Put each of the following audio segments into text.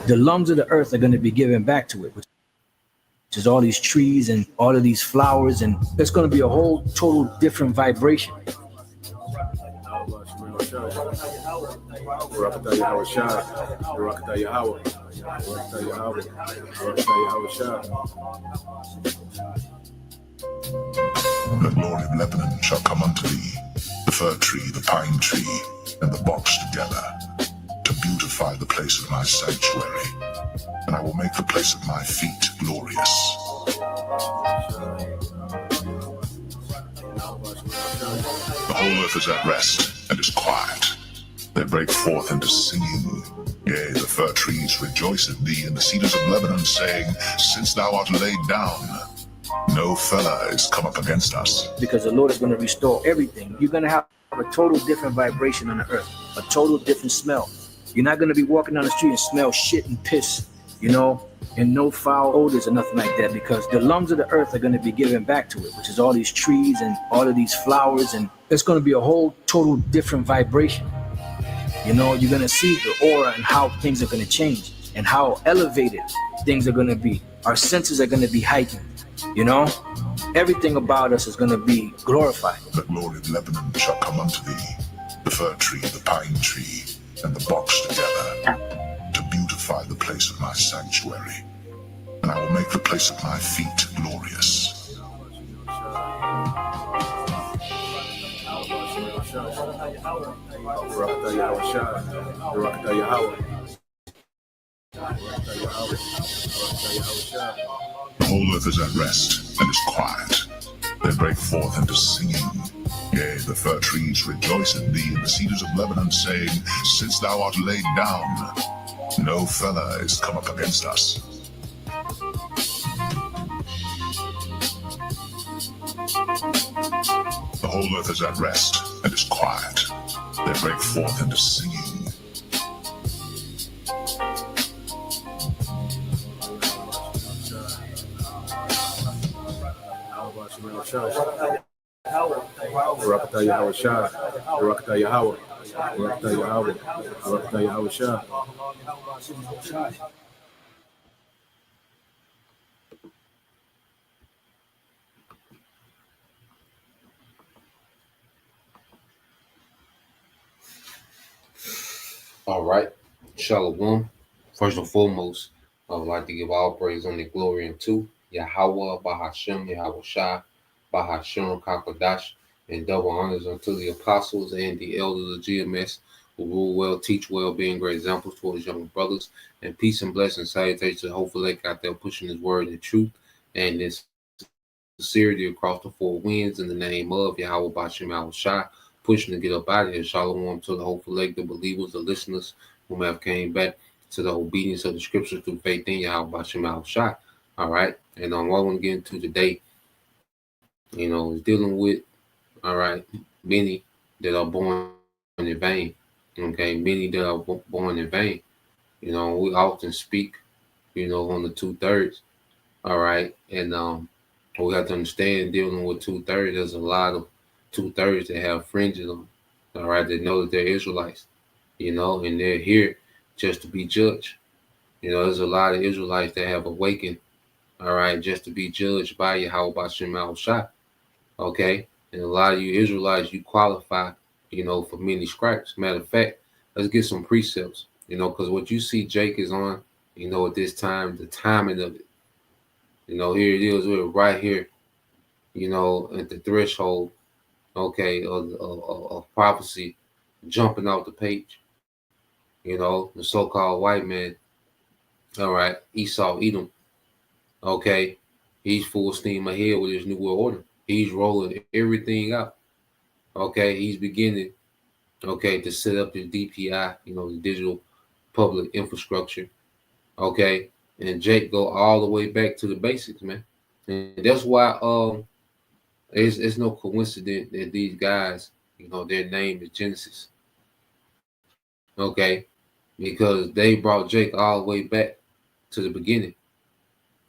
The lungs of the earth are going to be given back to it, which is all these trees and all of these flowers, and it's going to be a whole total different vibration. The glory of Lebanon shall come unto thee, the fir tree, the pine tree, and the box together, to beautify the place of my sanctuary, and I will make the place of my feet glorious. The whole earth is at rest and is quiet. They break forth into singing. Yea, the fir trees rejoice in thee, and the cedars of Lebanon, saying, since thou art laid down, no fella is come up against us. Because the Lord is going to restore everything. You're going to have a total different vibration on the earth, a total different smell. You're not going to be walking down the street and smell shit and piss, and no foul odors or nothing like that, because the lungs of the earth are going to be given back to it, which is all these trees and all of these flowers, and it's going to be a whole total different vibration. You're going to see the aura and how things are going to change and how elevated things are going to be. Our senses are going to be heightened. Everything about us is going to be glorified. The glory of Lebanon shall come unto thee, the fir tree, the pine tree, and the box together, to beautify the place of my sanctuary, and I will make the place of my feet glorious. The whole earth is at rest and is quiet. They break forth into singing. Yea, the fir trees rejoice in thee, and the cedars of Lebanon, saying, since thou art laid down, no fella is come up against us. The whole earth is at rest and is quiet. They break forth into singing. All right, Shalom. First and foremost, I would like to give all praise and glory unto Yahweh, Bahashem, Yahweh Shai, Bahashem, Kakadash, and double honors unto the apostles and the elders of GMS who rule well, teach well, being great examples towards young brothers, and peace and blessings, salutations to hopefully out there pushing his word and truth and this sincerity across the four winds in the name of Yahweh, Bahashem, Yahweh Shai, pushing to get up out of here. Shalom to the hopeful leg, the believers, the listeners who have came back to the obedience of the scriptures through faith in Yahweh Bashim Shai. All right. And what I want to get into today, is dealing with, all right, many that are born in vain. Okay, many that are born in vain. We often speak, on the 2/3. All right. And we have to understand dealing with 2/3, there's a lot of 2/3 that have fringes on, all right, that know that they're Israelites, and they're here just to be judged. There's a lot of Israelites that have awakened, all right, just to be judged by Yahweh Bashim Shai. Okay, and a lot of you Israelites, you qualify, for many stripes. Matter of fact, let's get some precepts, because what you see Jake is on, at this time, the timing of it, here it is, we're right here, at the threshold, okay, of prophecy jumping off the page. The so-called white man, all right, Esau, Edom, okay, he's full steam ahead with his new world order. He's rolling everything out. Okay, he's beginning, okay, to set up the DPI, the digital public infrastructure. Okay, and Jake go all the way back to the basics, man. And that's why it's no coincidence that these guys, their name is Genesis. Okay, because they brought Jake all the way back to the beginning.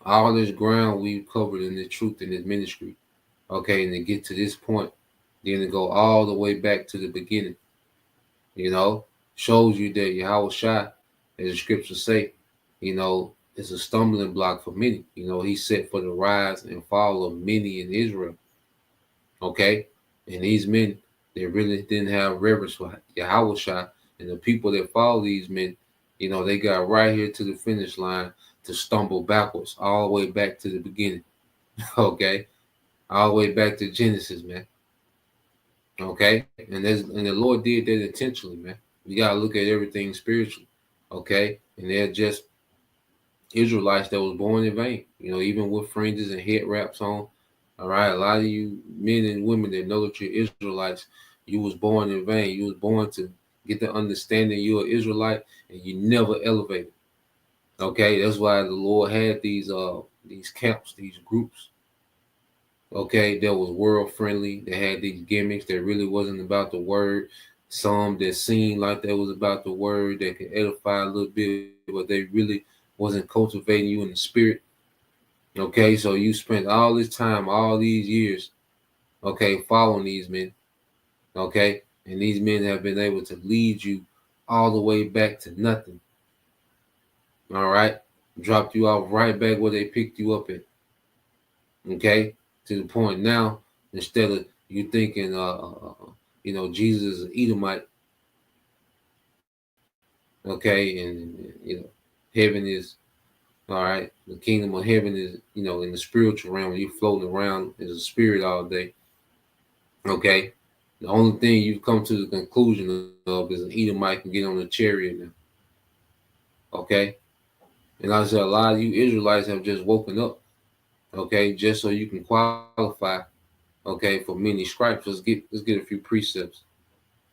All this ground we've covered in the truth in this ministry. Okay, and to get to this point, then to go all the way back to the beginning. You know, shows you that Yahweh Shai, as the scriptures say, you know, is a stumbling block for many. You know, he set for the rise and fall of many in Israel. Okay, and these men, they really didn't have reverence for Yahweh Shai, and the people that follow these men, you know, they got right here to the finish line to stumble backwards, all the way back to the beginning. Okay, all the way back to Genesis, man. Okay, and the Lord did that intentionally, man. You gotta look at everything spiritually. Okay, and they're just Israelites that was born in vain. You know, even with fringes and head wraps on. All right, a lot of you men and women that know that you're Israelites, you was born in vain. You was born to get the understanding you're an Israelite, and you never elevated. Okay, that's why the Lord had these camps, these groups. Okay, that was world friendly. They had these gimmicks that really wasn't about the word. Some that seemed like they was about the word that could edify a little bit, but they really wasn't cultivating you in the spirit. Okay, so you spent all this time, all these years, okay, following these men. Okay, and these men have been able to lead you all the way back to nothing. All right, dropped you off right back where they picked you up at. Okay, to the point now, instead of you thinking, you know, Jesus is an Edomite, okay, and you know, heaven is all right. The kingdom of heaven is, you know, in the spiritual realm. You floating around as a spirit all day, okay. The only thing you've come to the conclusion of is an Edomite can get on a chariot now, okay. And like I said, a lot of you Israelites have just woken up, okay, just so you can qualify, okay, for many stripes. Let's get a few precepts,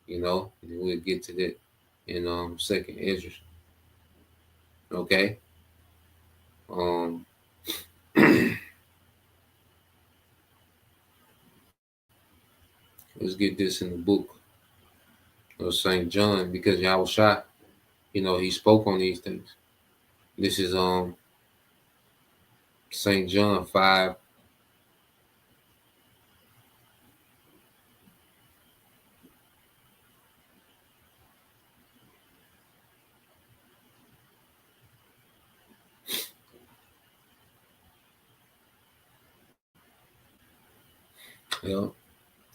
you know, and we'll get to that in second Ezra. Okay. Um let's get this in the book of St. John, because Yahweh Shai, you know, he spoke on these things. This is St. John 5. Yeah.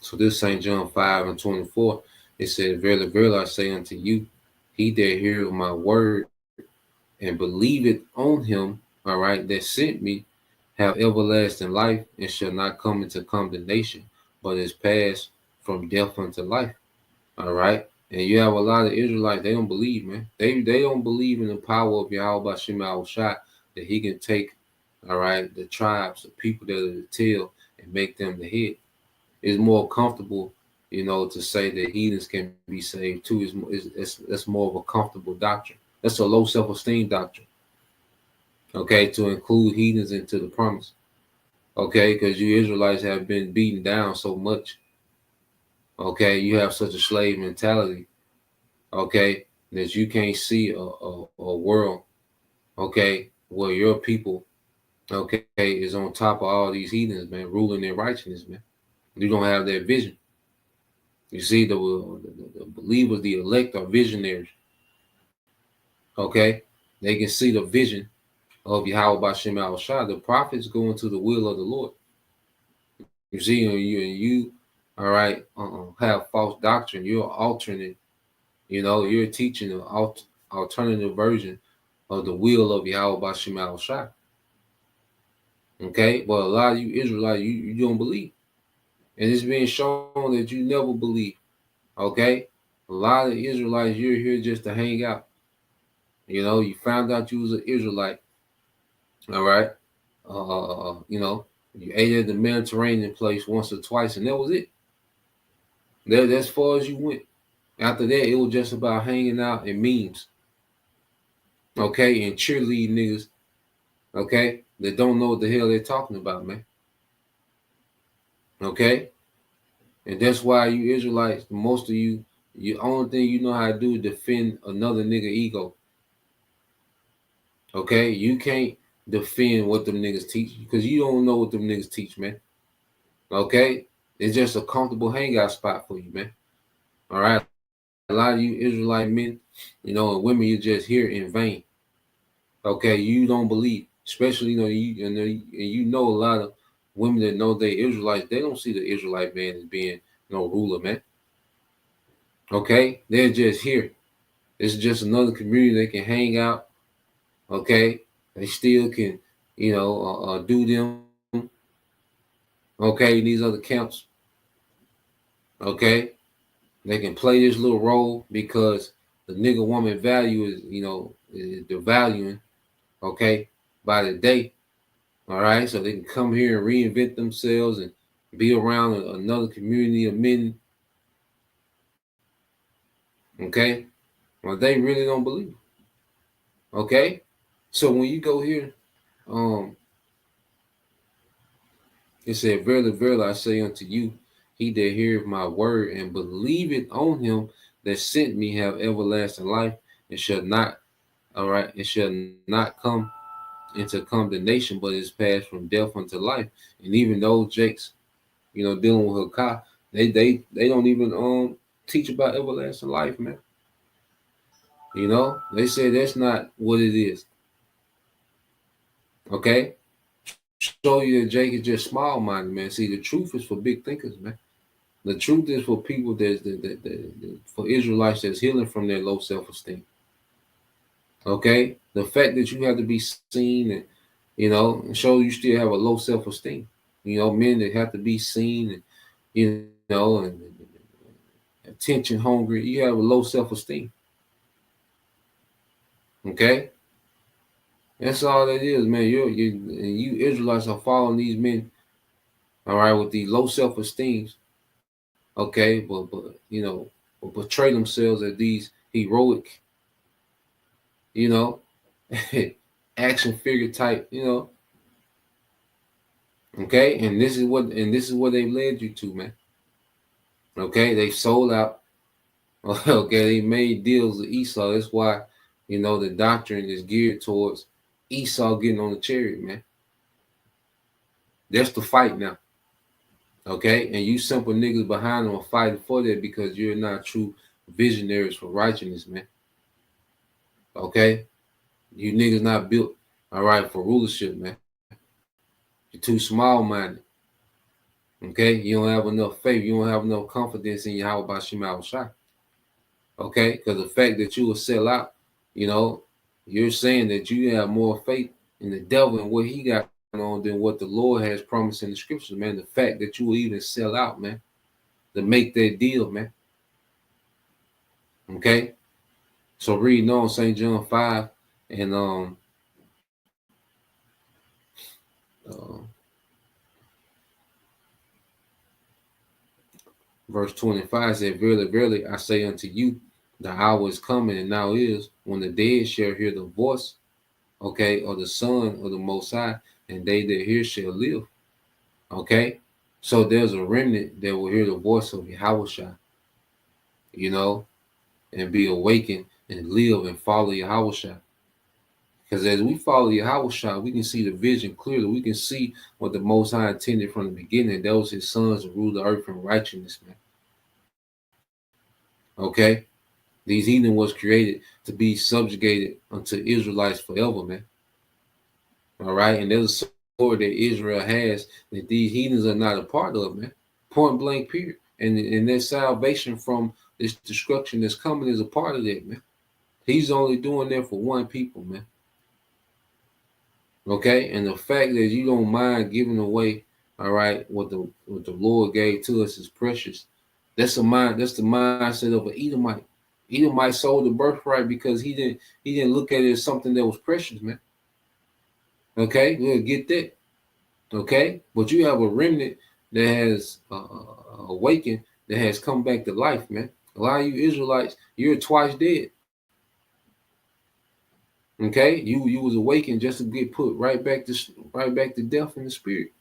So this St. John 5:24, it says, Verily, verily, I say unto you, he that heareth my word and believeth on him, all right, that sent me, have everlasting life and shall not come into condemnation, but is passed from death unto life. All right. And you have a lot of Israelites, they don't believe, man. They don't believe in the power of Yahweh Shema Shai, that he can take, all right, the tribes, the people that are the tail, and make them the head. It's more comfortable, you know, to say that heathens can be saved too. That's more of a comfortable doctrine. That's a low self-esteem doctrine. Okay, to include heathens into the promise. Okay, because you Israelites have been beaten down so much. Okay, you have such a slave mentality. Okay, that you can't see a world. Okay, where your people, okay, is on top of all these heathens, man, ruling in righteousness, man. You don't have that vision. You see, the believers, the elect, are visionaries. Okay, they can see the vision of Yahweh Bashem Al Shah. The prophets go into the will of the Lord. You see, you all right, have false doctrine. You're alternate. You know, you're teaching an alternative version of the will of Yahweh Bashem Al Shah. Okay, but a lot of you Israelites, you don't believe, and it's being shown that you never believe. Okay, a lot of Israelites, you're here just to hang out. You know, you found out you was an Israelite. All right. You know, you ate at the Mediterranean place once or twice, and that was it. That's as far as you went. After that, it was just about hanging out and memes. Okay, and cheerleading niggas. Okay, that don't know what the hell they're talking about, man. Okay, and that's why you Israelites, most of you, the only thing you know how to do is defend another nigga ego. Okay, you can't defend what them niggas teach because you don't know what them niggas teach, man. Okay, it's just a comfortable hangout spot for you, man. All right, a lot of you Israelite men, and women, you just hear in vain. Okay, you don't believe, especially a lot of women that know they Israelites. They don't see the Israelite man as being no ruler, man. Okay, they're just here. It's just another community they can hang out. Okay, they still can, do them. Okay, these other camps. Okay, they can play this little role because the nigga woman value is devaluing. Okay, by the day. All right, so they can come here and reinvent themselves and be around another community of men. Okay, well, they really don't believe. Okay, so when you go here, it said, "Verily, verily, I say unto you, he that heareth my word and believeth on him that sent me have everlasting life, and shall not, all right, it shall not come into condemnation, but is passed from death unto life." And even those Jakes, dealing with Hakah, they don't even teach about everlasting life, man. They say that's not what it is. Okay, show you that Jake is just small minded, man. See, the truth is for big thinkers, man. The truth is for people for Israelites that's healing from their low self esteem. Okay, the fact that you have to be seen and show you still have a low self esteem. Men that have to be seen and and attention hungry. You have a low self esteem. Okay, that's all that is, man. You Israelites are following these men, all right, with these low self esteems. Okay, but portray themselves as these heroic, action figure type, Okay, and this is what they've led you to, man. Okay, they sold out. Okay, they made deals with Esau. That's why the doctrine is geared towards Esau getting on the chariot, man. That's the fight now. Okay, and you simple niggas behind them are fighting for that because you're not true visionaries for righteousness, man. Okay, you niggas not built, all right, for rulership, man. You're too small-minded. Okay, you don't have enough faith. You don't have enough confidence in Yahweh Bashim Al-Shai. Okay, because the fact that you will sell out, you're saying that you have more faith in the devil and what he got on than what the Lord has promised in the scriptures, man. The fact that you will even sell out, man, to make that deal, man. Okay, so reading on St. John 5 and verse 25 said, "Verily, verily, I say unto you, the hour is coming, and now is, when the dead shall hear the voice, okay, of the Son of the Most High, and they that hear shall live." Okay, so there's a remnant that will hear the voice of Yahweh, and be awakened and live and follow Yahweh. Because as we follow Yahweh, we can see the vision clearly. We can see what the Most High intended from the beginning. That was his sons to rule the earth in righteousness, man. Okay, these heathen was created to be subjugated unto Israelites forever, man. All right, and there's a sword that Israel has that these heathens are not a part of, man. Point blank, period. And their salvation from this destruction that's coming is a part of that, man. He's only doing that for one people, man. Okay, and the fact that you don't mind giving away, all right, what the Lord gave to us is precious. That's the mindset of an Edomite. Edomite sold the birthright because he didn't look at it as something that was precious, man. Okay, we'll get that. Okay, but you have a remnant that has awakened, that has come back to life, man. A lot of you Israelites, you're twice dead. Okay, you was awakened just to get put right back to death in the spirit.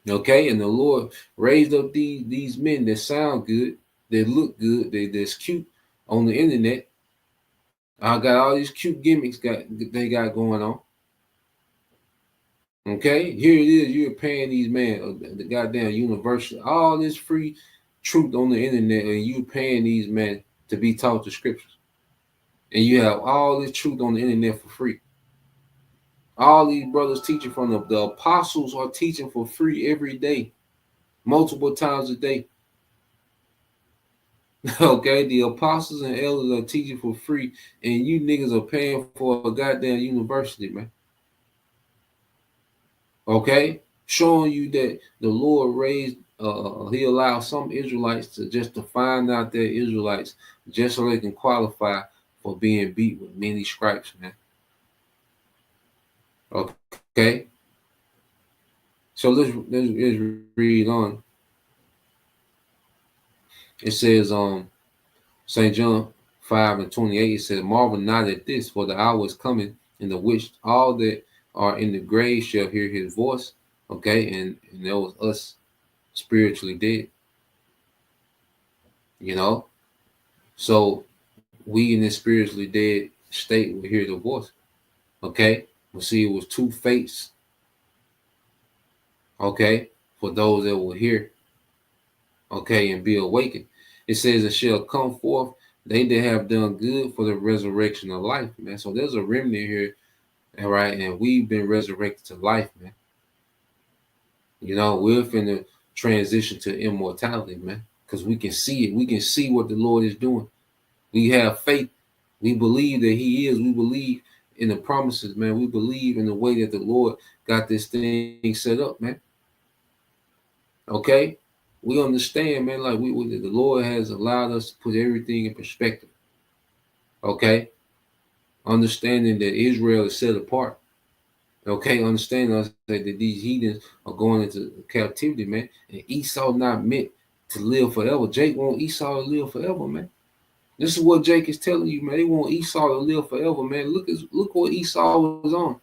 Okay, and the Lord raised up these men that sound good, that look good, that's cute on the internet. I got all these cute gimmicks they got going on. Okay, here it is. You're paying these men the goddamn university all this free truth on the internet, and you paying these men to be taught the scriptures. And you have all this truth on the internet for free. All these brothers teaching from the apostles are teaching for free every day, multiple times a day. Okay, the apostles and elders are teaching for free, and you niggas are paying for a goddamn university, man. Okay, showing you that the Lord raised, He allowed some Israelites to find out they're Israelites, just so they can qualify for being beat with many stripes, man. Okay, so let's read on. It says, St. John 5:28. It says, "Marvel not at this, for the hour is coming, in the which all that are in the grave shall hear His voice." Okay, and that was us spiritually dead. You know, so we in this spiritually dead state will hear the voice. Okay, we'll see it was two fates. Okay, for those that will hear. Okay, and be awakened. It says, "It shall come forth they that have done good for the resurrection of life," man. So there's a remnant here, all right, and we've been resurrected to life, man. You know, we're finna transition to immortality, man, because we can see it. We can see what the Lord is doing. We have faith. We believe that He is. We believe in the promises, man. We believe in the way that the Lord got this thing set up, man. Okay? We understand, man, like the Lord has allowed us to put everything in perspective. Okay? Understanding that Israel is set apart. Okay? Understanding us that these heathens are going into captivity, man. And Esau not meant to live forever. Jake want Esau to live forever, man. This is what Jake is telling you, man. They want Esau to live forever, man. Look what Esau was on.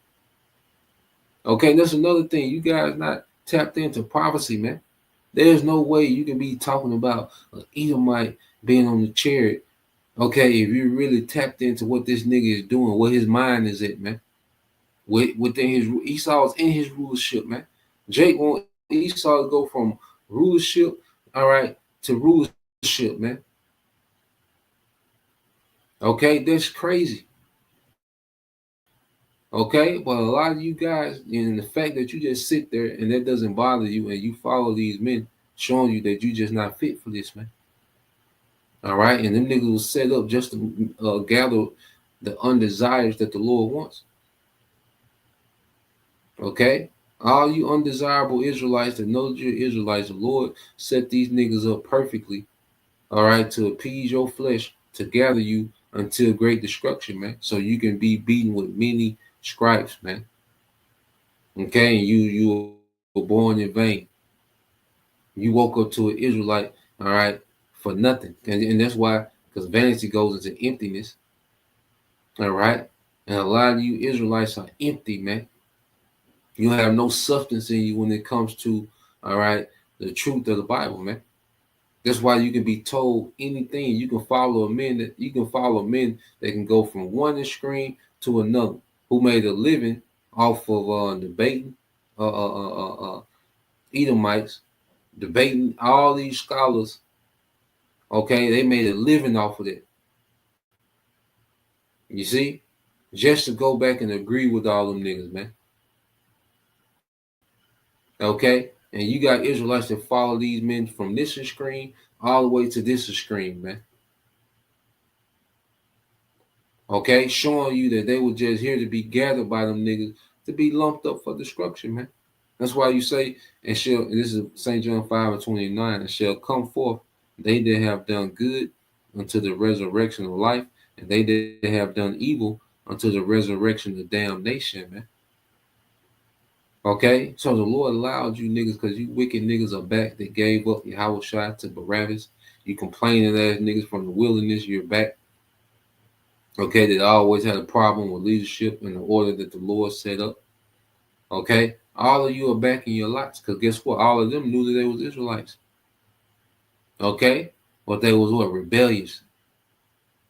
Okay, that's another thing. You guys not tapped into prophecy, man. There's no way you can be talking about an Edomite being on the chariot, okay, if you really tapped into what this nigga is doing, what his mind is at, man. Within his Esau's in his rulership, man. Jake want Esau to go from rulership, all right, to rulership, man. Okay, that's crazy. Okay, but a lot of you guys, and the fact that you just sit there and that doesn't bother you, and you follow these men showing you that you just not fit for this, man. All right, and them niggas was set up just to gather the undesires that the Lord wants. Okay, all you undesirable Israelites that know that you're Israelites, the Lord set these niggas up perfectly, all right, to appease your flesh, to gather you until great destruction, man, so you can be beaten with many stripes, man. Okay, and you were born in vain. You woke up to an Israelite, all right, for nothing. And that's why, because vanity goes into emptiness, all right? And a lot of you Israelites are empty, man. You have no substance in you when it comes to, all right, the truth of the Bible, man. That's why you can be told anything. You can follow men that can go from one extreme to another, who made a living off of debating Edomites, debating all these scholars. Okay, they made a living off of it. You see, just to go back and agree with all them niggas, man. Okay, and you got Israelites that follow these men from this extreme all the way to this extreme, man. Okay, showing you that they were just here to be gathered by them niggas to be lumped up for destruction, man. That's why you say, and this is St. John 5:29, and shall come forth they that have done good unto the resurrection of life, and they that have done evil unto the resurrection of damnation, man. Okay, so the Lord allowed you niggas, because you wicked niggas are back that gave up Yahushua to Barabbas. You complaining ass niggas from the wilderness, you're back. Okay, that always had a problem with leadership and the order that the Lord set up. Okay, all of you are back in your lots, because guess what? All of them knew that they was Israelites. Okay, but they was what? Rebellious.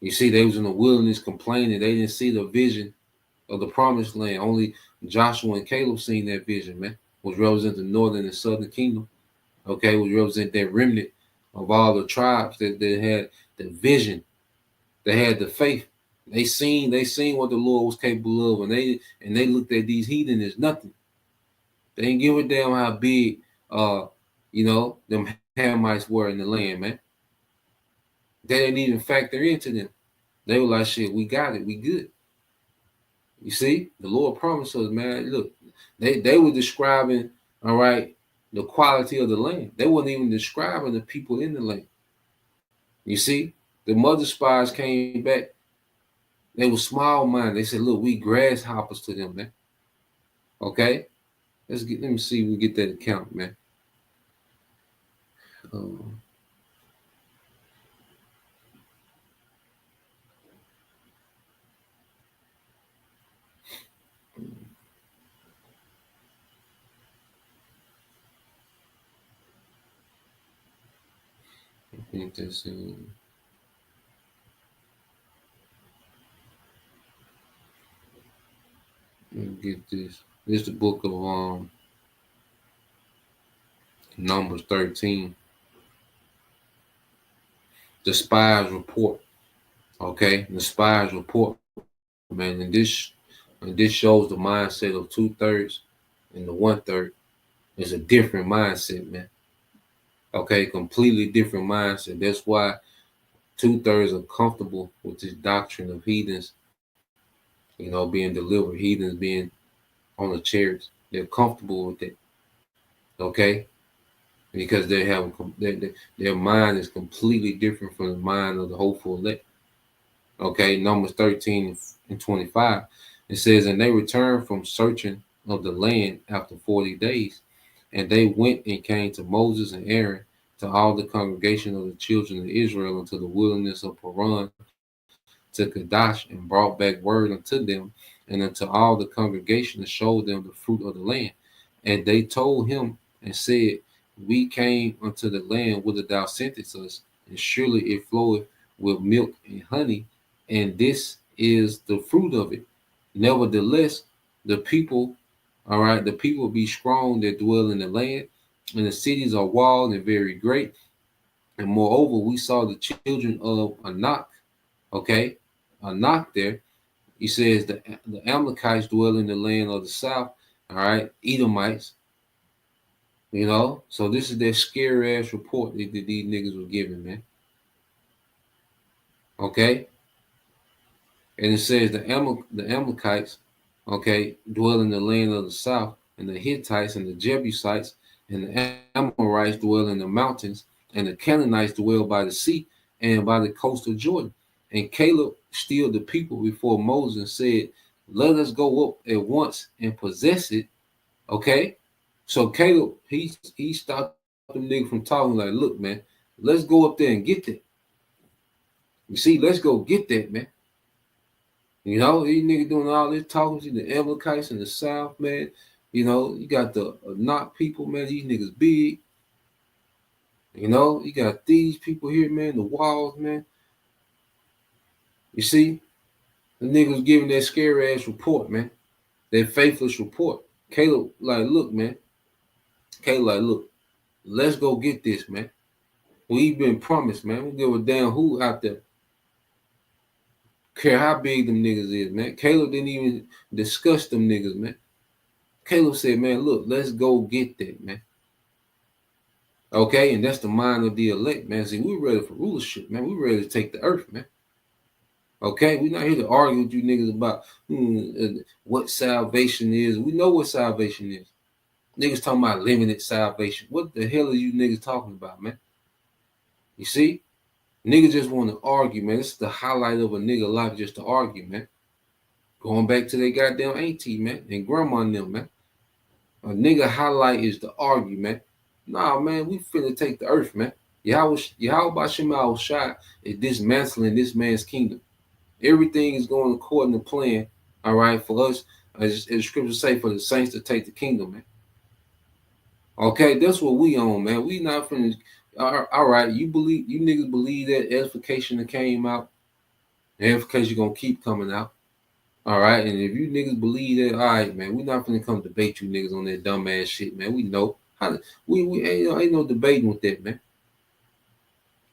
You see, they was in the wilderness complaining. They didn't see the vision of the promised land. Only Joshua and Caleb seen that vision, man, which represent the northern and southern kingdom. Okay, which represent that remnant of all the tribes that had the vision They had the faith. They seen what the Lord was capable of, and they looked at these heathen as nothing. They didn't give a damn how big them Hamites were in the land, man. They didn't even factor into them. They were like, shit, we got it, we good. You see, the Lord promised us, man. Look, they were describing, all right, the quality of the land. They weren't even describing the people in the land. You see, the mother spies came back. They were small-minded. They said, look, we grasshoppers to them, man. Okay? Let me see if we get that account, man. I think that's let me get this. This is the book of Numbers 13. The spies report. Okay, the spies report, man, and this shows the mindset of 2/3 and the 1/3 is a different mindset, man. Okay, completely different mindset. That's why 2/3 are comfortable with this doctrine of heathens, being delivered, heathens being on the chariots. They're comfortable with it. Okay, because they have their mind is completely different from the mind of the hopeful elect. Okay, Numbers 13 and 25. It says, and they returned from searching of the land after 40 days. And they went and came to Moses and Aaron, to all the congregation of the children of Israel, into the wilderness of Paran, to Kadesh, and brought back word unto them, and unto all the congregation, to show them the fruit of the land. And they told him and said, we came unto the land whither thou sentest us, and surely it floweth with milk and honey, and this is the fruit of it. Nevertheless, the people be strong that dwell in the land, and the cities are walled and very great. And moreover, we saw the children of Anak, Anak there. He says the Amalekites dwell in the land of the south, all right, Edomites. So this is their scary ass report that these niggas were giving, man. Okay. And it says the Amalekites, dwell in the land of the south, and the Hittites and the Jebusites and the Amorites dwell in the mountains, and the Canaanites dwell by the sea and by the coast of Jordan. And Caleb stilled the people before Moses and said, let us go up at once and possess it. Okay. So Caleb, he stopped them niggas from talking, like, look, man, let's go up there and get that. You see, let's go get that, man. These niggas doing all this talking to the Amalekites in the south, man. You got the Anak people, man. These niggas big. You got these people here, man. The walls, man. You see, the niggas giving that scary ass report, man. That faithless report. Caleb, like, look, man. Caleb, like, look, let's go get this, man. We've been promised, man. We give a damn who out there. Care how big them niggas is, man. Caleb didn't even discuss them niggas, man. Caleb said, man, look, let's go get that, man. Okay, and that's the mind of the elect, man. See, we're ready for rulership, man. We're ready to take the earth, man. Okay, we're not here to argue with you niggas about what salvation is. We know what salvation is. Niggas talking about limited salvation. What the hell are you niggas talking about, man? You see? Niggas just want to argue, man. This is the highlight of a nigga life, just to argue, man. Going back to their goddamn auntie, man, and grandma and them, man. A nigga highlight is the argue, man. Nah, man, we finna take the earth, man. Yahweh Shema Shai is dismantling this man's kingdom. Everything is going according to plan, all right, for us, as the scriptures say, for the saints to take the kingdom, man. Okay, that's what we on, man. We not finna. All right, you niggas believe that edification that came out, the edification gonna keep coming out. All right, and if you niggas believe that, all right, man, we not gonna come debate you niggas on that dumb ass shit, man. We know how we ain't no debating with that, man.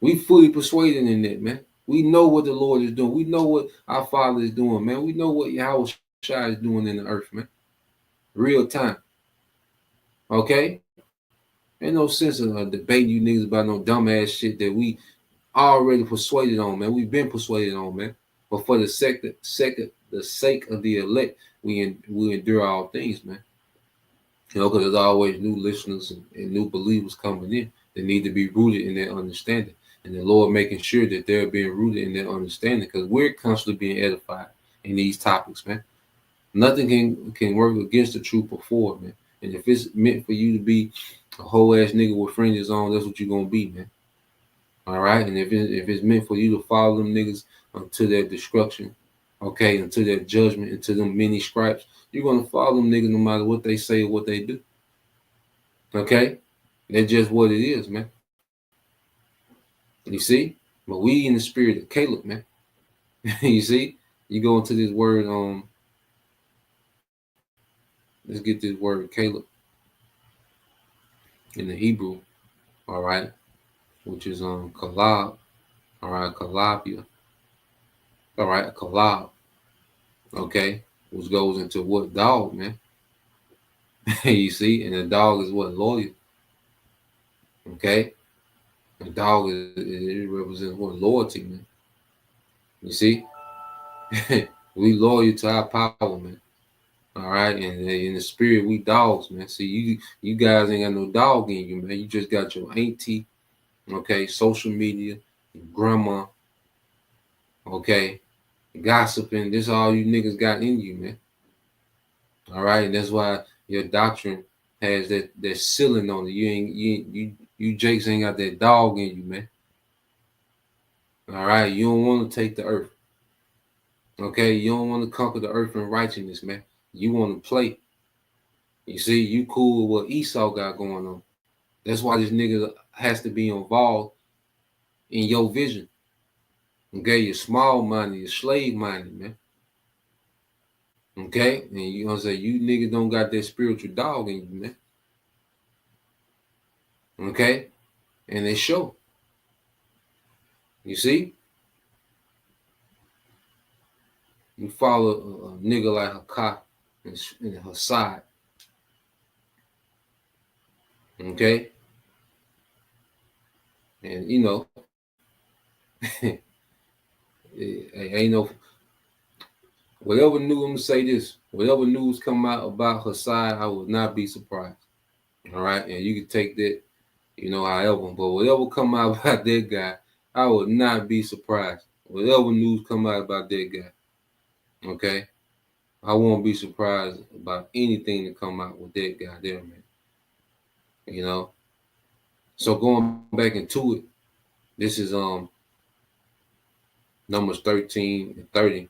We fully persuaded in that, man. We know what the Lord is doing. We know what our Father is doing, man. We know what Yahweh Shai is doing in the earth, man. Real time. Okay? Ain't no sense in debating you niggas about no dumbass shit that we already persuaded on, man. We've been persuaded on, man. But for the sake of the elect, we endure all things, man. You know, because there's always new listeners and new believers coming in that need to be rooted in their understanding. And the Lord making sure that they're being rooted in their understanding, because we're constantly being edified in these topics, man. Nothing can work against the truth before, man. And if it's meant for you to be a whole ass nigga with fringes on, that's what you're gonna be, man. All right. And if it's meant for you to follow them niggas unto their destruction, okay, unto their judgment, into them many stripes, you're gonna follow them niggas no matter what they say or what they do. Okay? That's just what it is, man. You see? But we in the spirit of Caleb, man. You see? You go into this word, let's get this word Caleb in the Hebrew, all right, which is Kalab, all right, Kalabia, all right, Kalab, okay, which goes into what? Dog, man. You see? And the dog is what? Loyal. Okay? The dog it represents what? Loyalty, man. You see? We loyal to our power, man. All right, and in the spirit, we dogs, man. See, you guys ain't got no dog in you, man. You just got your auntie, okay, social media, grandma, okay, gossiping. This all you niggas got in you, man. All right, and that's why your doctrine has that ceiling on it. You Jakes ain't got that dog in you, man. All right, you don't want to take the earth. Okay, you don't want to conquer the earth in righteousness, man. You want to play. You see, you cool with what Esau got going on. That's why this nigga has to be involved in your vision. Okay, you're small-minded, you're slave-minded, man. Okay, and you know what I'm saying? You niggas don't got that spiritual dog in you, man. Okay, and they show. You see? You follow a nigga like Hakah and her side. Okay? And you know, ain't no whatever news, I'm gonna say this, whatever news come out about her side, I would not be surprised. All right, and you can take that, you know, however, but whatever come out about that guy, I would not be surprised. Whatever news come out about that guy, okay, I won't be surprised about anything that come out with that guy there, man. You know, so going back into it, this is Numbers 13 and 30,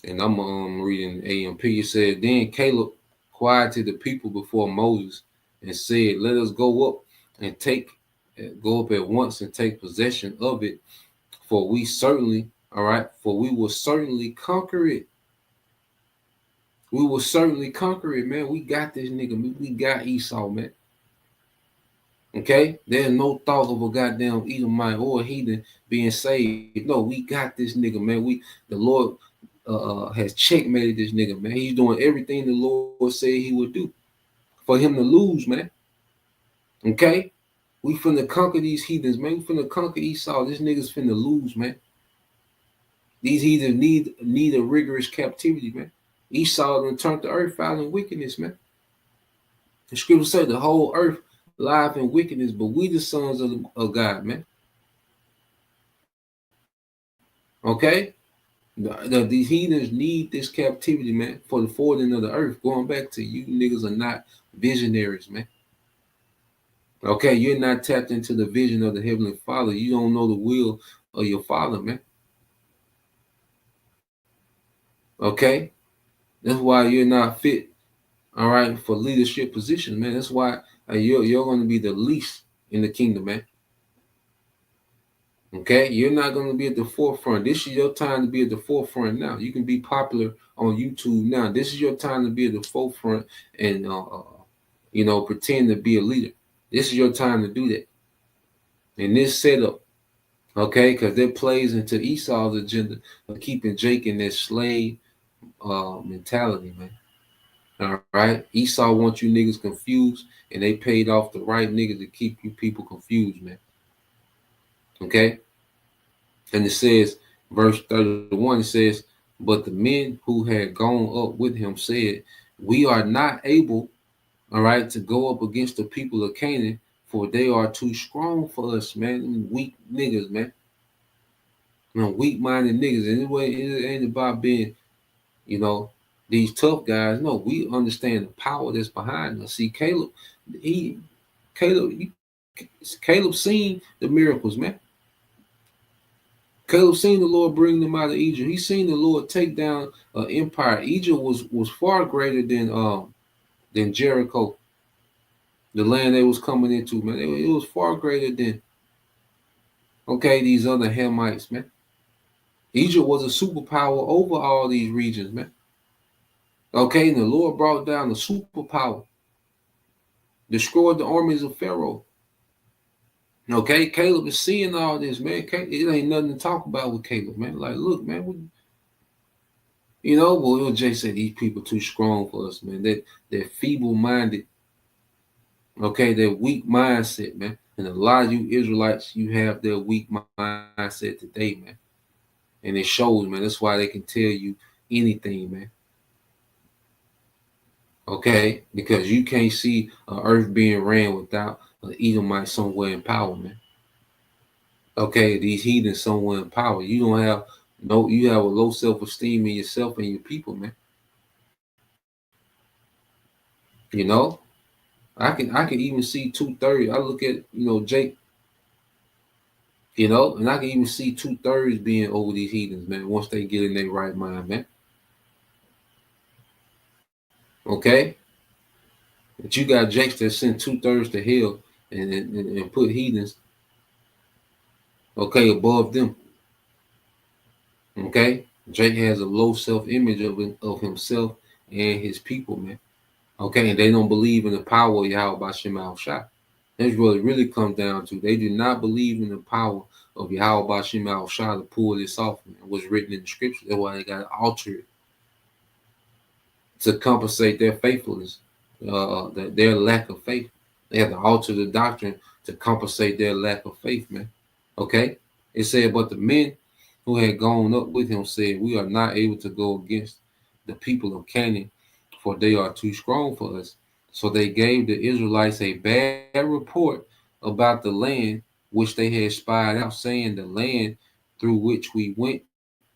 and I'm reading AMP. It said, then Caleb quieted the people before Moses and said, let us go up at once and take possession of it, for we will certainly conquer it. We will certainly conquer it, man. We got this nigga. We got Esau, man. Okay? There's no thought of a goddamn Edomite or heathen being saved. No, we got this nigga, man. The Lord has checkmated this nigga, man. He's doing everything the Lord said he would do for him to lose, man. Okay? We finna conquer these heathens, man. We finna conquer Esau. This nigga's finna lose, man. These heathens need a rigorous captivity, man. Esau done turned the earth out in wickedness, man. The scripture say the whole earth live in wickedness, but we the sons of God, man. Okay? These heathens need this captivity, man, for the forwarding of the earth. Going back to you niggas are not visionaries, man. Okay, you're not tapped into the vision of the Heavenly Father. You don't know the will of your Father, man. Okay? That's why you're not fit, all right, for leadership positions, man. That's why you're going to be the least in the kingdom, man. Okay? You're not going to be at the forefront. This is your time to be at the forefront now. You can be popular on YouTube now. This is your time to be at the forefront and, pretend to be a leader. This is your time to do that. In this setup, Okay, because that plays into Esau's agenda of keeping Jake in that slave mentality, man. All right, Esau wants you niggas confused, and they paid off the right niggas to keep you people confused, man. Okay, and it says, verse 31, it says, but the men who had gone up with him said, we are not able, all right, to go up against the people of Canaan, for they are too strong for us, man. I mean, weak niggas, man. You know, weak-minded niggas. Anyway, it ain't about being, you know, these tough guys. No, we understand the power that's behind us. See, Caleb, Caleb seen the miracles, man. Caleb seen the Lord bring them out of Egypt. He seen the Lord take down an empire. Egypt was far greater than Jericho, the land they was coming into, man. It was far greater than these other Hamites, man. Egypt was a superpower over all these regions, man. Okay, and the Lord brought down the superpower, destroyed the armies of Pharaoh. Okay, Caleb is seeing all this, man. It ain't nothing to talk about with Caleb, man. Like, look, man, well, Jay said these people too strong for us, man. They're feeble-minded. Okay, they're weak mindset, man. And a lot of you Israelites, you have their weak mindset today, man. And it shows, man. That's why they can tell you anything, man. Okay, because you can't see earth being ran without an Edomite somewhere in power, man. Okay, these heathens somewhere in power. You have a low self-esteem in yourself and your people, man. You know, I can even see 2/3. I look at Jake, and I can even see 2/3 being over these heathens, man. Once they get in their right mind, man. Okay, but you got Jakes that sent 2/3 to hell and put heathens, above them. Okay, Jake has a low self-image of himself and his people, man. Okay, and they don't believe in the power of Yahweh Bashim Al-Shah. That's what it really comes down to. They do not believe in the power of Yahweh Bashim Al-Shah to pull this off, man. What's written in the scripture. That's why they got to alter it to compensate their faithfulness, their lack of faith. They have to alter the doctrine to compensate their lack of faith, man. Okay? It said, but the men who had gone up with him said, we are not able to go against the people of Canaan, for they are too strong for us. So they gave the Israelites a bad report about the land which they had spied out, saying the land through which we went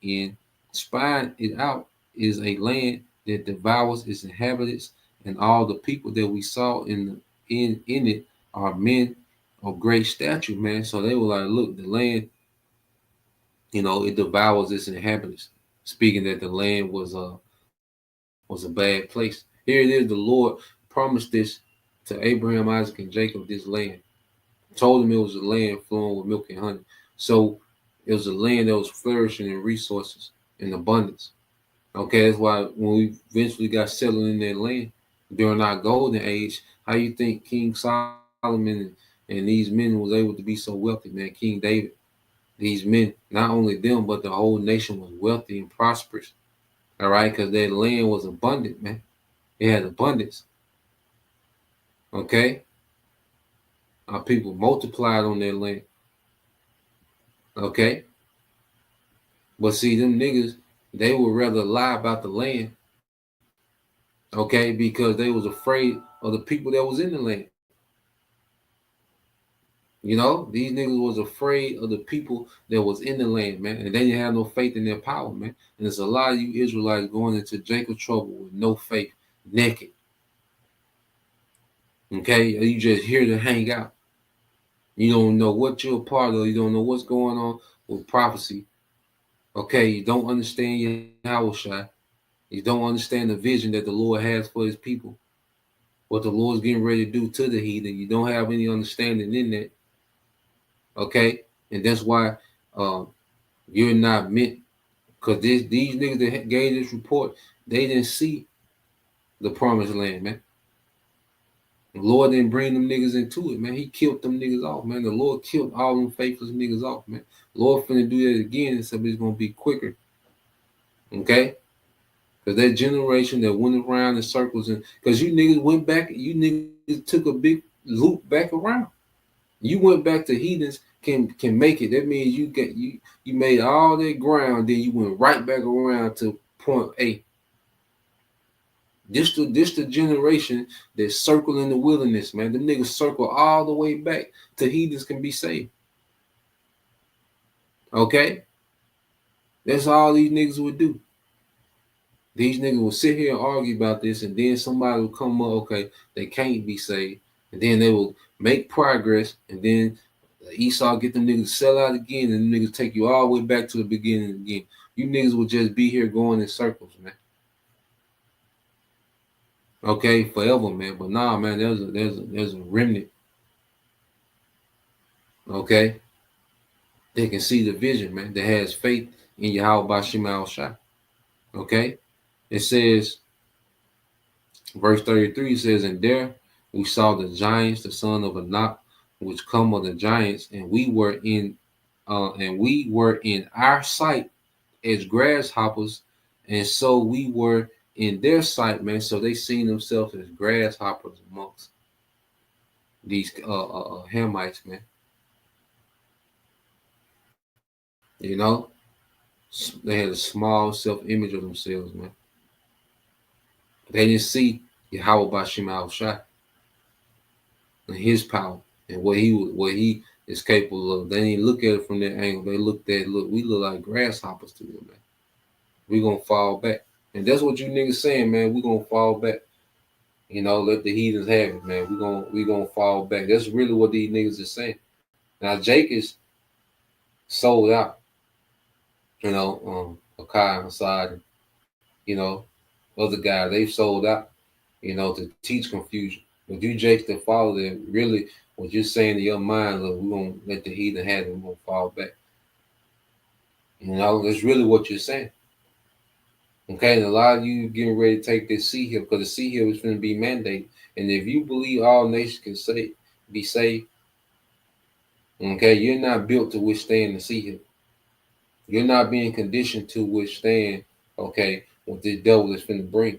in, spying it out, is a land that devours its inhabitants, and all the people that we saw in it are men of great stature, man. So they were like, look, the land, it devours its inhabitants. Speaking that the land was a bad place. Here it is, the Lord promised this to Abraham, Isaac, and Jacob, this land. Told them it was a land flowing with milk and honey. So it was a land that was flourishing in resources and abundance. Okay, that's why when we eventually got settled in that land during our golden age, how you think King Solomon and these men was able to be so wealthy, man? King David, these men, not only them, but the whole nation was wealthy and prosperous. All right, because their land was abundant, man. It had abundance. Okay, our people multiplied on their land. Okay, but see, them niggas, they would rather lie about the land. Okay, because they was afraid of the people that was in the land. These niggas was afraid of the people that was in the land, man, and they didn't have no faith in their power, man. And there's a lot of you Israelites going into Jacob's trouble with no faith, naked. Okay, you just here to hang out. You don't know what you're a part of. You don't know what's going on with prophecy. Okay, you don't understand Yahweh. You don't understand the vision that the Lord has for his people. What the Lord's getting ready to do to the heathen. You don't have any understanding in that. Okay, and that's why you're not meant, because these niggas that gave this report, they didn't see the promised land, man. The Lord didn't bring them niggas into it, man. He killed them niggas off, man. The Lord killed all them faithless niggas off, man. Lord finna do that again, so it's gonna be quicker. Okay? Because that generation that went around in circles, and because you niggas went back, you niggas took a big loop back around. You went back to heathens can make it. That means you made all that ground, then you went right back around to point A. This the generation that circle in the wilderness, man. Them niggas circle all the way back to heathens can be saved. Okay? That's all these niggas would do. These niggas will sit here and argue about this, and then somebody will come up, okay, they can't be saved. And then they will make progress, and then Esau get them niggas to sell out again, and them niggas take you all the way back to the beginning again. You niggas will just be here going in circles, man. Okay, forever, man. But nah, man, there's a remnant. Okay, they can see the vision, man. That has faith in Yahweh Bashim Al Shai. Okay, it says, verse 33 says, and there we saw the giants, the son of Anak, which come of the giants, and we were in our sight as grasshoppers, and so we were in their sight, man. So they seen themselves as grasshoppers amongst these Hamites, man. You know, they had a small self-image of themselves, man. They didn't see Yahweh Bashim Al Shai and his power and what he is capable of. They didn't look at it from that angle. They looked at, we look like grasshoppers to them, man. We're gonna fall back. And that's what you niggas saying, man. We're gonna fall back. You know, let the heathens have it, man. We're gonna fall back. That's really what these niggas are saying. Now Jake is sold out. You know, Akai Hassad, you know, other guys, they've sold out, you know, to teach confusion. But you Jake that follow that, really what you're saying in your mind, look, we're gonna let the heathen have it, we're gonna fall back. You know, that's really what you're saying. Okay, and a lot of you getting ready to take this sea hill because the sea hill is going to be mandated. And if you believe all nations can be saved, okay, you're not built to withstand the sea hill. You're not being conditioned to withstand, okay, what this devil is finna bring.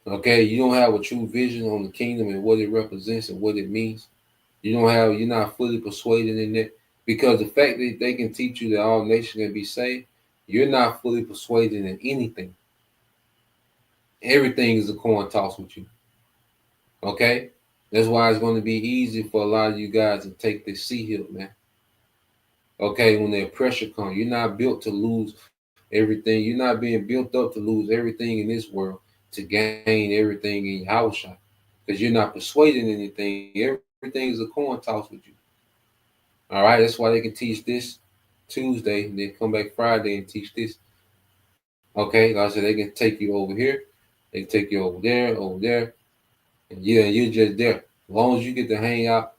Okay, you don't have a true vision on the kingdom and what it represents and what it means. You're not fully persuaded in that, because the fact that they can teach you that all nations can be saved, you're not fully persuaded in anything. Everything is a coin toss with you. Okay, that's why it's going to be easy for a lot of you guys to take this sea hill, man. Okay, when that pressure comes, you're not built to lose everything. You're not being built up to lose everything in this world to gain everything in Yahushua, because you're not persuading anything. Everything is a coin toss with you. All right, that's why they can teach this Tuesday and then come back Friday and teach this. Okay, like I said, they can take you over here, they can take you over there, and yeah, you're just there. As long as you get to hang out,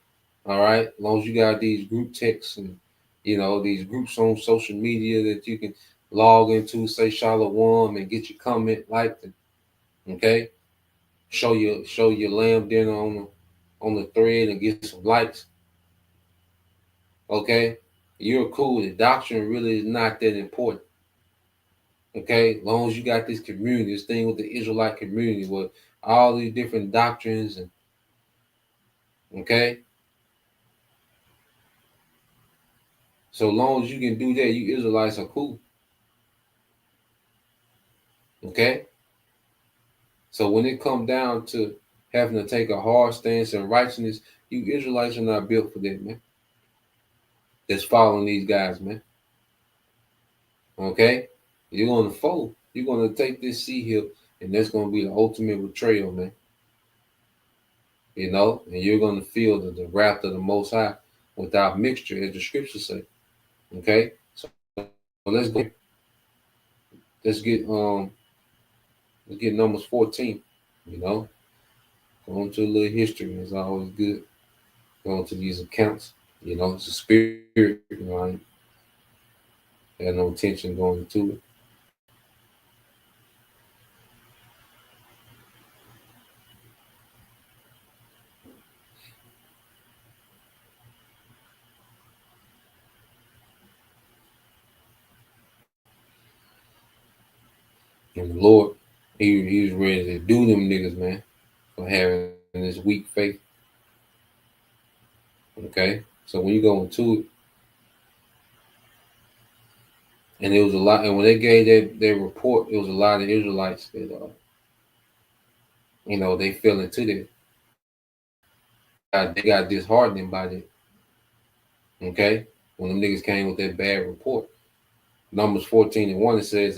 all right, as long as you got these group texts and, you know, these groups on social media that you can log into, say Shalom and get your comment liked, and, okay, show your lamb dinner on the thread and get some likes. Okay, you're cool. The doctrine really is not that important. Okay, as long as you got this community, this thing with the Israelite community with all these different doctrines, and okay, so long as you can do that, you Israelites are cool. Okay, so when it comes down to having to take a hard stance in righteousness, you Israelites are not built for that, man. That's following these guys, man. Okay, you're gonna fold. You're gonna take this sea hill, and that's gonna be the ultimate betrayal, man. You know, and you're gonna feel the wrath of the Most High without mixture, as the scriptures say. Okay, so let's go. Let's get Numbers 14. You know, going to a little history is always good. Going to these accounts, you know, it's a spirit. You know, I had no intention going into it. And the Lord, he was ready to do them niggas, man, for having this weak faith. Okay, so when you go into it, and it was a lot, and when they gave their report, it was a lot of Israelites that, they fell into that. They got disheartened by that. Okay, when them niggas came with that bad report. Numbers 14:1, it says,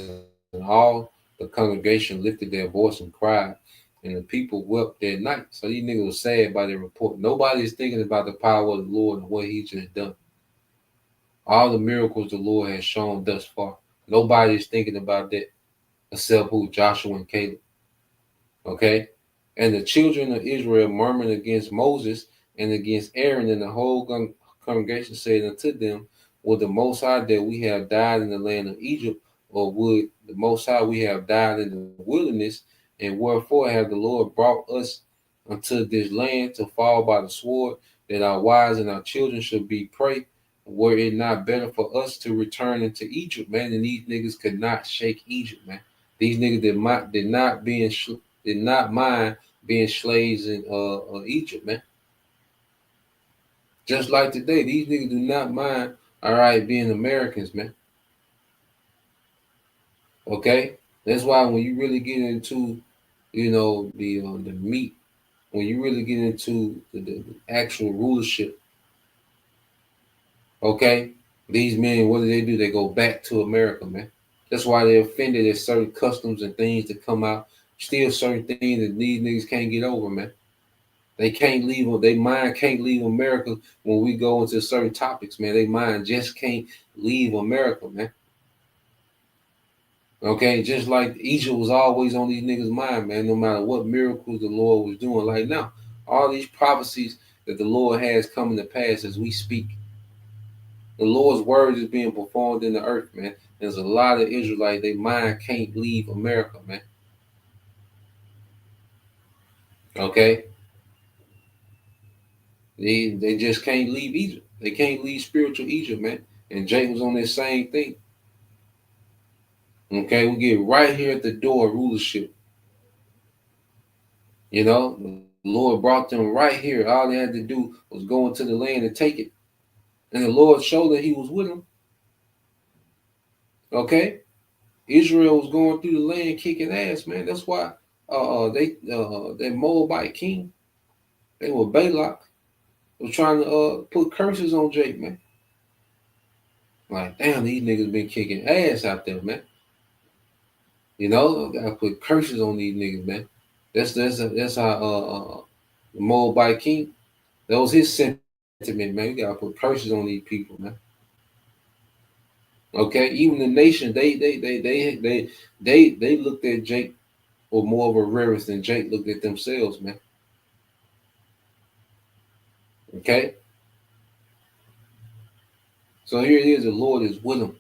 and all the congregation lifted their voice and cried, and the people wept that night. So these niggas were sad by their report. Nobody is thinking about the power of the Lord and what he just done. All the miracles the Lord has shown thus far. Nobody is thinking about that except who? Joshua and Caleb. Okay? And the children of Israel murmured against Moses and against Aaron, and the whole congregation said unto them, would the Most High that we have died in the land of Egypt, or would the Most High we have died in the wilderness? And wherefore have the Lord brought us unto this land to fall by the sword, that our wives and our children should be prey? Were it not better for us to return into Egypt, man? And these niggas could not shake Egypt, man. These niggas did not mind being slaves in Egypt, man. Just like today, these niggas do not mind, all right, being Americans, man. Okay, that's why when you really get into, the meat, when you really get into the actual rulership, okay, these men, what do? They go back to America, man. That's why they're offended at certain customs and things that come out. Still certain things that these niggas can't get over, man. They can't leave, their mind can't leave America when we go into certain topics, man. Their mind just can't leave America, man. Okay, just like Egypt was always on these niggas' mind, man, no matter what miracles the Lord was doing. Like now, all these prophecies that the Lord has coming to pass as we speak. The Lord's word is being performed in the earth, man. There's a lot of Israelites, their mind can't leave America, man. Okay? They just can't leave Egypt. They can't leave spiritual Egypt, man. And Jake was on this same thing. Okay, we get right here at the door of rulership. The Lord brought them right here. All they had to do was go into the land and take it. And the Lord showed that he was with them. Okay? Israel was going through the land kicking ass, man. That's why that Moabite king, they were Balak, was trying to put curses on Jake, man. Like, damn, these niggas been kicking ass out there, man. Gotta put curses on these niggas, man. That's how the Moabite king, that was his sentiment, man. We gotta put curses on these people, man. Okay, even the nation, they looked at Jake with more of a reverence than Jake looked at themselves, man. Okay, so here it is, the Lord is with them.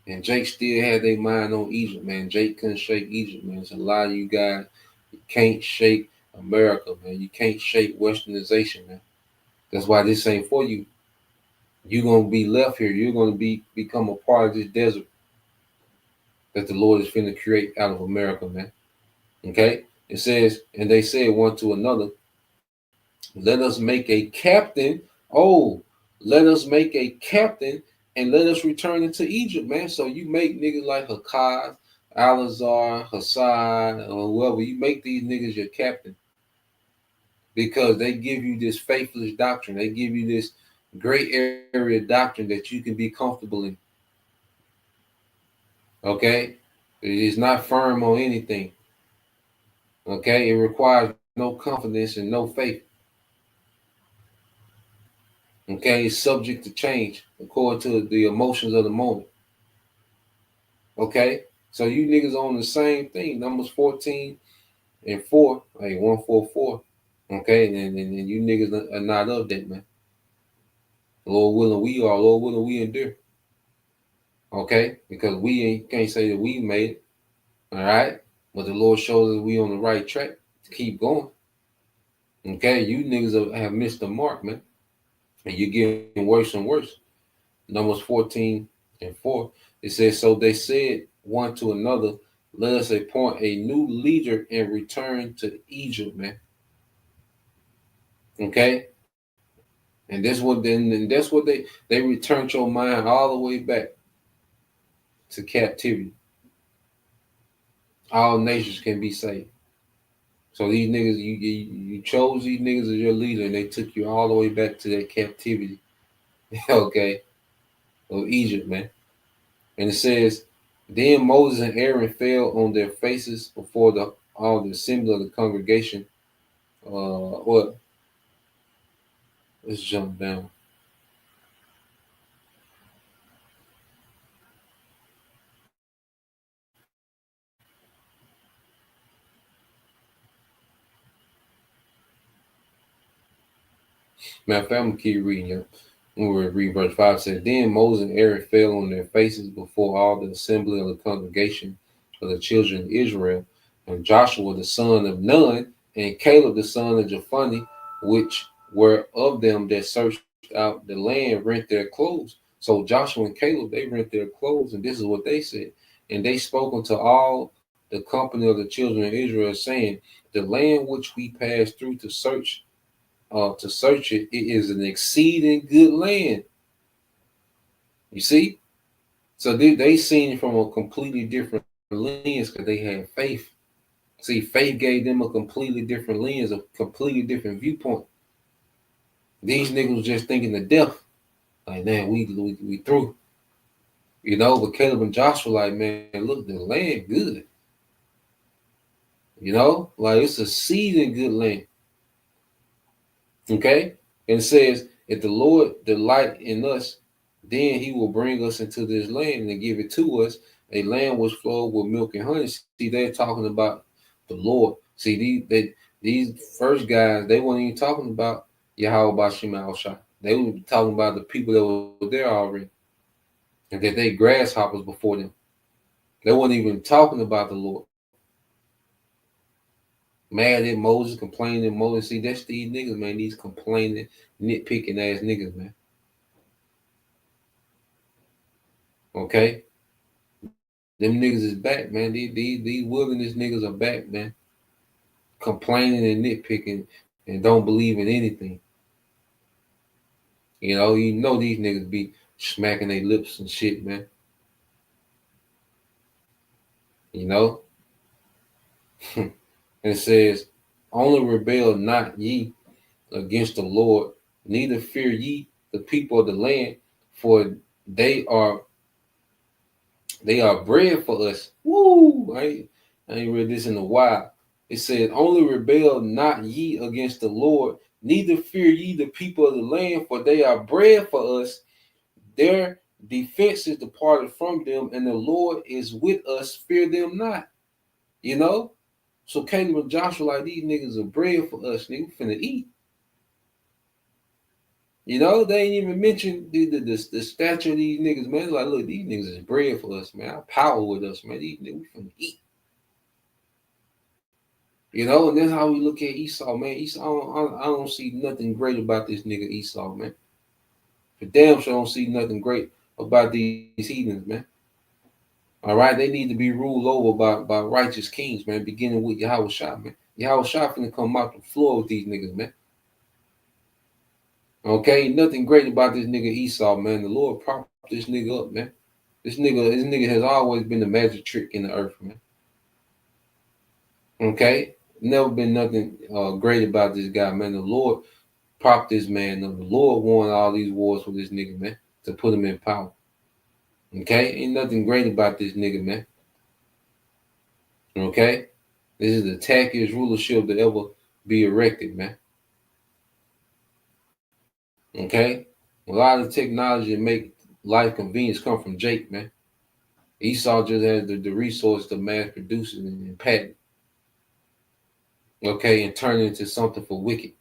And Jake still had their mind on Egypt, man. Jake couldn't shake Egypt, man. It's a lot of you guys, you can't shake America, man. You can't shake westernization, man. That's why this ain't for you. You're going to be left here. You're going to become a part of this desert that the Lord is finna create out of America, man. Okay? It says, and they said one to another, let us make a captain. Oh, let us make a captain and let us return into Egypt, man. So you make niggas like Hakaz, Alazar, Hassan, or whoever, you make these niggas your captain because they give you this faithless doctrine. They give you this gray area doctrine that you can be comfortable in. Okay? It is not firm on anything. Okay? It requires no confidence and no faith. Okay? It's subject to change according to the emotions of the moment. Okay? So you niggas on the same thing. Numbers 14:4, like 144. Okay? And you niggas are not of that, man. Lord willing, we are. Lord willing, we endure. Okay? Because we can't say that we made it. All right? But the Lord shows us we on the right track to keep going. Okay? You niggas have missed the mark, man. And you're getting worse and worse. Numbers 14:4. It says, so they said one to another, let us appoint a new leader and return to Egypt, man. Okay? And that's what they returned your mind all the way back to captivity. All nations can be saved. So these niggas, you chose these niggas as your leader, and they took you all the way back to that captivity. Okay, of Egypt, man. And it says, then Moses and Aaron fell on their faces before all the assembly of the congregation. What? Let's jump down. Matter of fact, I'm gonna keep reading. Yo. We're reading verse 5 says, then Moses and Aaron fell on their faces before all the assembly of the congregation of the children of Israel, and Joshua the son of Nun, and Caleb the son of Jephunneh, which were of them that searched out the land, rent their clothes. So Joshua and Caleb, they rent their clothes, and this is what they said. And they spoke unto all the company of the children of Israel, saying, the land which we passed through to search it, it is an exceeding good land. You see? So they seen it from a completely different lens because they had faith. See, faith gave them a completely different lens, a completely different viewpoint. These niggas was just thinking of death. Like, man, we through. You know, but Caleb and Joshua like, man, look, the land good. You know, like it's a exceeding good land. Okay? And it says, if the Lord delight in us, then he will bring us into this land and give it to us, a land which flowed with milk and honey. See, they're talking about the Lord. See, these first guys, they weren't even talking about Yahweh Bashim al-Shah. They were talking about the people that were there already. And that they grasshoppers before them. They weren't even talking about the Lord. Mad at Moses, complaining at Moses. See, that's these niggas, man. These complaining, nitpicking ass niggas, man. Okay? Them niggas is back, man. These wilderness niggas are back, man. Complaining and nitpicking and don't believe in anything. You know these niggas be smacking their lips and shit, man. You know? And it says, only rebel not ye against the Lord, neither fear ye the people of the land, for they are bread for us. Woo! I ain't read this in a while. It said, only rebel not ye against the Lord, neither fear ye the people of the land, for they are bread for us. Their defense is departed from them, and the Lord is with us. Fear them not. You know? So Caleb and Joshua, like, these niggas are bread for us. Nigga, we finna eat. You know, they ain't even mentioned the stature of these niggas, man. Like, look, these niggas is bread for us, man. Our power with us, man. These niggas, we finna eat. You know, and that's how we look at Esau, man. Esau, I don't see nothing great about this nigga Esau, man. For damn sure, I don't see nothing great about these heathens, man. All right, they need to be ruled over by righteous kings, man. Beginning with Yahweh Shah, man. Yahweh Shah finna come out the floor with these niggas, man. Okay, nothing great about this nigga Esau, man. The Lord propped this nigga up, man. This nigga has always been the magic trick in the earth, man. Okay, never been nothing great about this guy, man. The Lord propped this man up. The Lord won all these wars with this nigga, man, to put him in power. Okay, ain't nothing great about this nigga, man. Okay, this is the tackiest rulership to ever be erected, man. Okay, a lot of technology to make life convenience come from Jake, man. Esau just has the resource to mass produce it and patent. Okay, and turn it into something for wicked.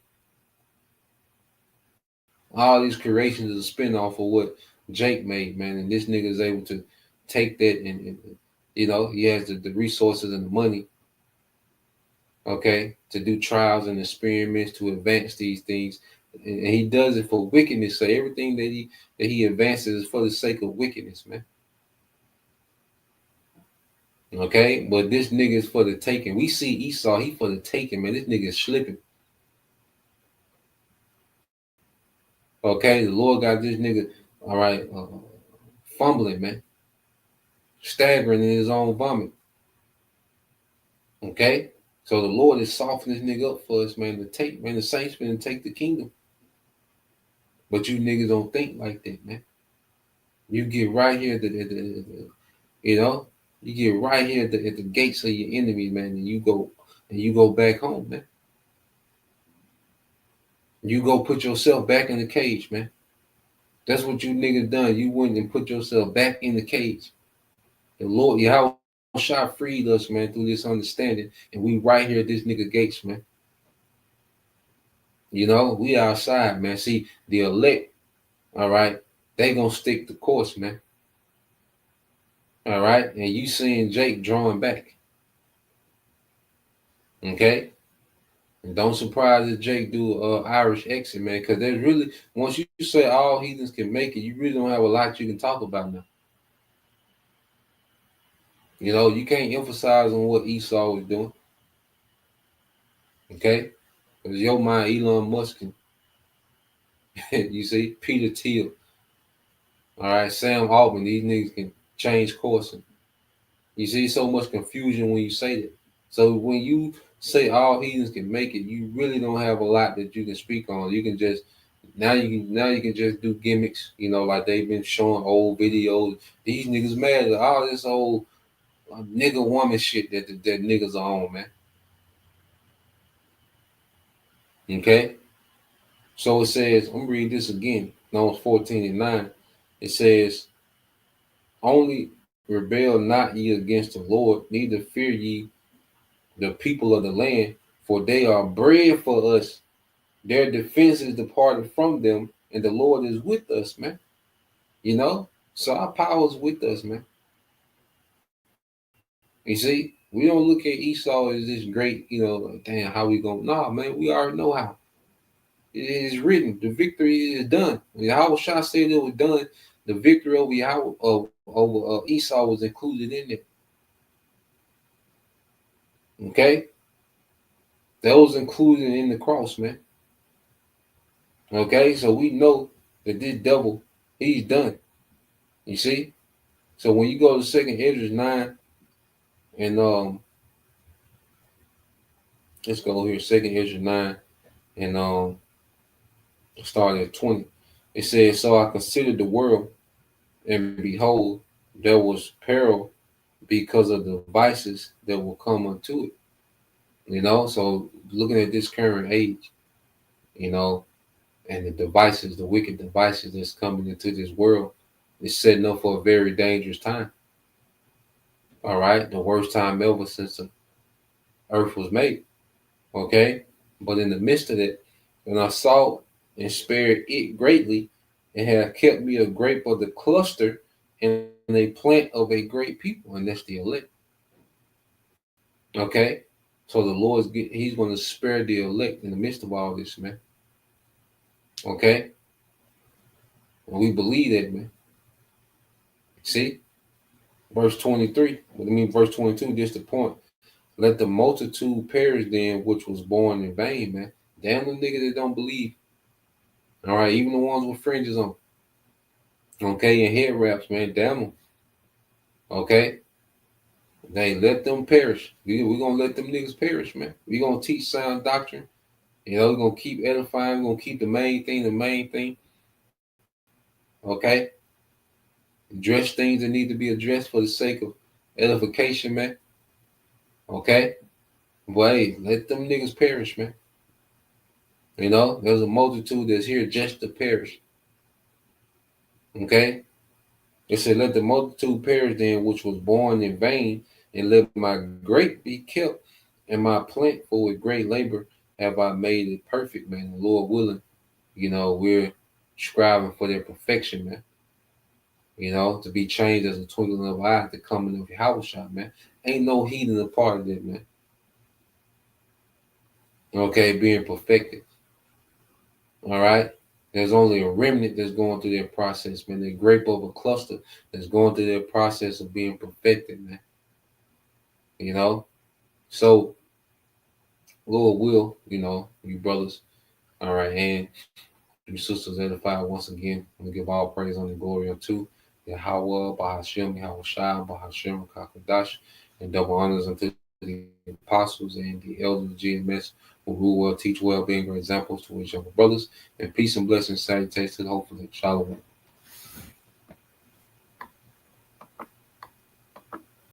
All these creations is a spinoff of what Jake made, man. And this nigga is able to take that and you know, he has the resources and the money, okay, to do trials and experiments to advance these things. And he does it for wickedness. So everything that he advances is for the sake of wickedness, man. Okay, but this nigga is for the taking. We see Esau, he for the taking, man. This nigga is slipping. Okay, the Lord got this nigga, all right, fumbling, man, staggering in his own vomit. Okay, so the Lord is softening this nigga up for us, man, to take, man. The saints finna take the kingdom, but you niggas don't think like that, man. You get right here at you know, you get right here at the gates of your enemy, man, and you go back home, man. You go put yourself back in the cage, man. That's what you niggas done. You went and put yourself back in the cage. The Lord, Yahweh Shah freed us, man, through this understanding. And we right here at this nigga gates, man. You know, we outside, man. See, the elect, all right, they gonna stick the course, man. All right. And you seeing Jake drawing back. Okay. And don't surprise if Jake do Irish exit, man, because there's really, once you say all heathens can make it, you really don't have a lot you can talk about now. You know, you can't emphasize on what Esau was doing. Okay? Because your mind, Elon Musk, and you see, Peter Thiel, all right, Sam Altman, these niggas can change course. And you see so much confusion when you say that. So when you say all heathens can make it, you really don't have a lot that you can speak on. You can just now you can just do gimmicks, you know, like they've been showing old videos. These niggas mad at all this old nigga woman shit that niggas are on, man. Okay? So it says, I'm reading this again, Numbers 14:9. It says, only rebel not ye against the Lord, neither fear ye the people of the land, for they are bread for us. Their defense is departed from them, and the Lord is with us, man. You know? So our power is with us, man. You see, we don't look at Esau as this great, you know, like, damn, how we going? Nah, man, we already know how. It is written. The victory is done. When Yahweh Shah said it was done, the victory over Yahweh, over Esau was included in it. Okay? That was included in the cross, man. Okay? So we know that this devil, he's done. You see? So when you go to 2nd Esdras 9, and let's go here, 2nd Esdras 9, and start at 20. It says, so I considered the world, and behold, there was peril because of the vices that will come unto it. You know, so looking at this current age, you know, and the devices, the wicked devices that's coming into this world, is setting up for a very dangerous time. All right, the worst time ever since the earth was made. Okay, but in the midst of it, when I saw and spared it greatly, it had kept me a grape of the cluster and a plant of a great people, and that's the elect. Okay, so the Lord's he's going to spare the elect in the midst of all this, man. Okay, and we believe that, man. See, verse 23. What I mean, verse 22. Just the point. Let the multitude perish then, which was born in vain, man. Damn the niggas that don't believe. All right, even the ones with fringes on. Okay, and head wraps, man. Damn them. Okay, they let them perish. We're gonna let them niggas perish, man. We're gonna teach sound doctrine. You know, we're gonna keep edifying. We're gonna keep the main thing, the main thing. Okay, address things that need to be addressed for the sake of edification, man. Okay, but hey, let them niggas perish, man. You know, there's a multitude that's here just to perish. Okay, it said, let the multitude perish then, which was born in vain, and let my grape be kept, and my plant for with great labor have I made it perfect, man. The Lord willing, you know, we're striving for their perfection, man. You know, to be changed as a twinkling of an eye at the coming of Yahushua, man. Ain't no heathen a part of it, man. Okay, being perfected. All right. There's only a remnant that's going through their process, man. The grape of a cluster that's going through their process of being perfected, man. you know. So, Lord will, you brothers, all right, and you sisters edified once again. We give all praise and glory unto Yahweh, Bahashem, Yahweh Shai, Bahashem, Kakadash, and double honors unto the apostles and the elders of GMS who rule well, teach well, being great examples to each other brothers, and peace and blessings, salutations, hopefully, shalom.